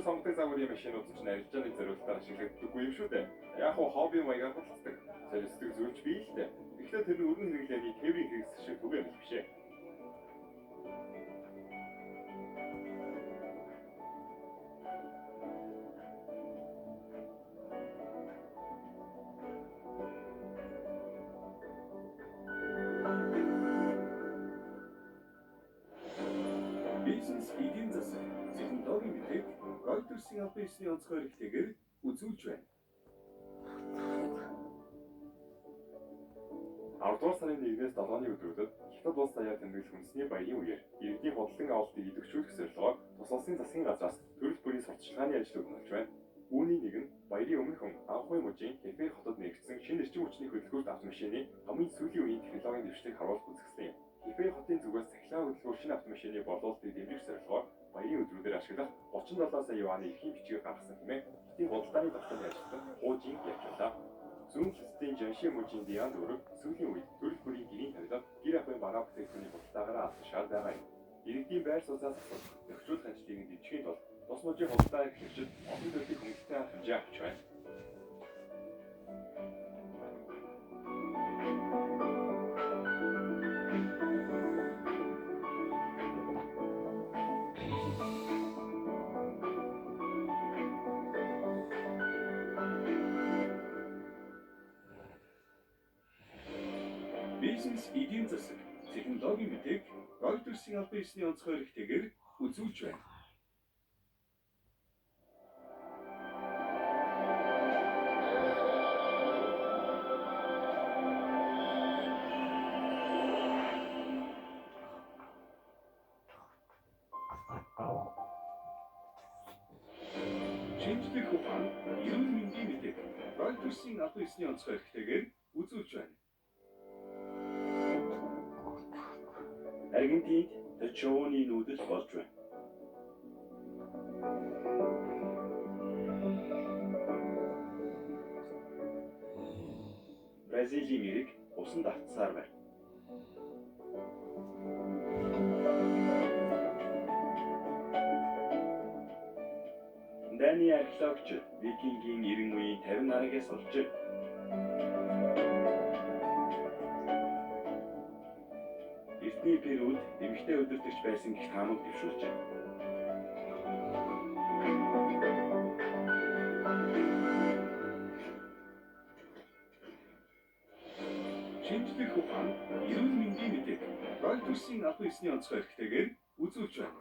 сонгодог загварын машинууд ч арилжааны зорилгоор ашиглагддаггүй юм шүү дээ. Яг хоо хобби маягаар худалдаг. Зорилттой зүйлч бий л дээ. Гэхдээ тэр нь өргөн хэрэглээний тээврийн хэрэгсэл шиг түгээмэл бишээ. Бизнес эдийн засаг технологийн мэдээг Reuters-ийн албан ёсны онцгой эрхтэйгээр үзүүлж байна. 10 дугаар сарын 1-ээс 7-ны өдрүүдэд Хятад улс даяар тэмдэглэх үндэсний баярын үеэр иргэдийн худалдан авалтыг идэвхжүүлэх зорилгоор тус улсын засгийн газраас төрөл бүрийн сурталчилгааны ажил өгнөж байна. Үүний нэг нь баярын өмнөх хүн анхны мужийн Хэфэй хотод нэгдсэн шинэ эрчим хүчний хөдөлгөөрт автомашины хамгийн сүүлийн үеийн технологийн дэвшлиг харуулах үзэсгэлэн юм. Хэфэй хотын зүгээс цахилгаан хөдөлгөөр шинэ автомашины боловсролтыг дэмжих зорилгоор баярын өдрүүдээр ашиглах 37 сая юаны эрхийн бичгийг гаргасан хэмээн хотын худалдааны тогтоомын ажилтан Хуужин ярьж байна. Зүүн хэсгийн Жанши мужийн Диан дөрөв сүүлийн үед төрөл бүрийн гэрийн тавилга гэр ахуйн бараа бүтээгдэхүүний худалдаагаараа алдсан байгаа юм. Иргэдийн байр сууриас зохицуулах ажлыг дэмжихийн тулд тус мужийн худалдаа эрхлэгчид олон төрлийн хөнгөлөлтийн арга хэмжээ авч байна. Бизнес эдийн засаг технологийн мэдээг Reuters-ийн албан ёсны онцгой эрхтэйгээр үзүүлж байна. Шинжлэх ухаан, эрүүл мэндийн мэдээг Reuters-ийн албан ёсны онцгой эрхтэйгээр үзүүлж байна. Аргентинд тачооны нүүдэл болж байна. Бразилийн эрэг усанд автсаар байна. Дани археологч Викингийн 90 үеийн 50 нарыг олжээ. Эртний Перуд эмэгтэй өдөртөгч байсан гэх таамаг дэвшүүлжээ. Шинжлэх ухаан, эрүүл мэндийн мэдээг Reuters-ийн албан ёсны онцгой эрхтэйгээр үзүүлж байна.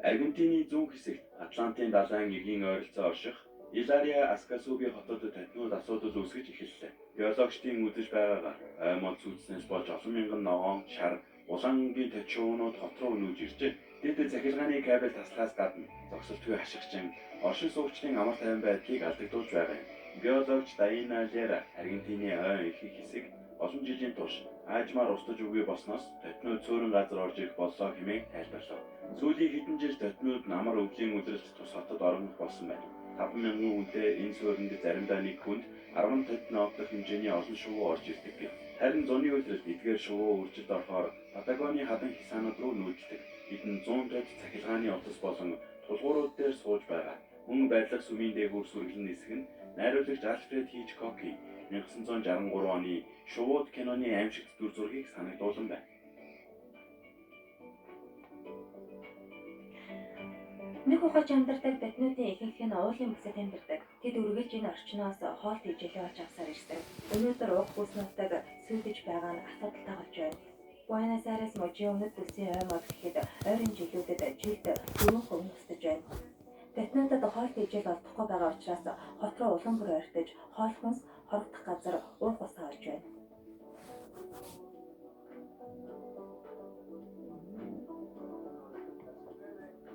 Аргентины зүүн хэсэгт Атлантын далайн эргийн ойролцоо орших Илария Аскасуби хотод татнууд асуудал үүсгэж эхэллээ. Геологчдын үзэж байгаагаар ой мод сүйдснээс болж олон мянган ногоон, шар, улаан ангийн тачуунууд хот руу нүүж иржээ. Тэд захилгааны кабель таслахаас гадна зогсолтгүй хашигчин оршин суугчдын амар тайван байдлыг алдагдуулж байгаа юм. Геологч Дайна Лера Аргентины ой их хэсэг олон жилийн турш аажмаар устж үгүй болсноос татнууд цөөрөн газар орж ирэх боллоо хэмээн тайлбарлав. Сүүлийн хэдэн жил татнууд намар өвлийн үлрэлт тус хотод орох болсон байна. 5,000 хүнтэй энэ суурьнд заримдаа нэг хүнд 10 тонн ногдох хэмжээний олон шувуу орж ирдэг гэв. Харин зуны үйлрэлт эдгээр шувуу үржилт орохоор Патагоны хадан хясаанууд руу нүүдэлдэг. Эдэн 100 тонн цахилгааны утас болон тулгуурууд дээр сууж байгаа. Мөн барилга сүмийн дээгүүр сүргэлэн нисэх нь найруулагч Альфред Хичкокийн 1963 оны Шувууд киноны аимшигт дүр зургийг санагдуулсан байна. Нэг ухаж амьдардаг баднуудын ихэнх нь уулын бүсэд амьдардаг. Тэд үргэлж энэ орчноос хоолт ижээлээ олж авсаар ирсэн. Өнөөдөр уг бүс нутаг сүйдэж байгаа нь асуудалтай болж байна. Буэнос Айрес мужийн өмнөд бүсийн ой мод гэхэд ойрын жилүүдэд жилд 4% нустаж байна. Баднуудад хоолт ижээл олдохгүй байгаа учраас хот руу улам бүр ойртож хоол хүнс хорогдох газар уух усаа олж байна.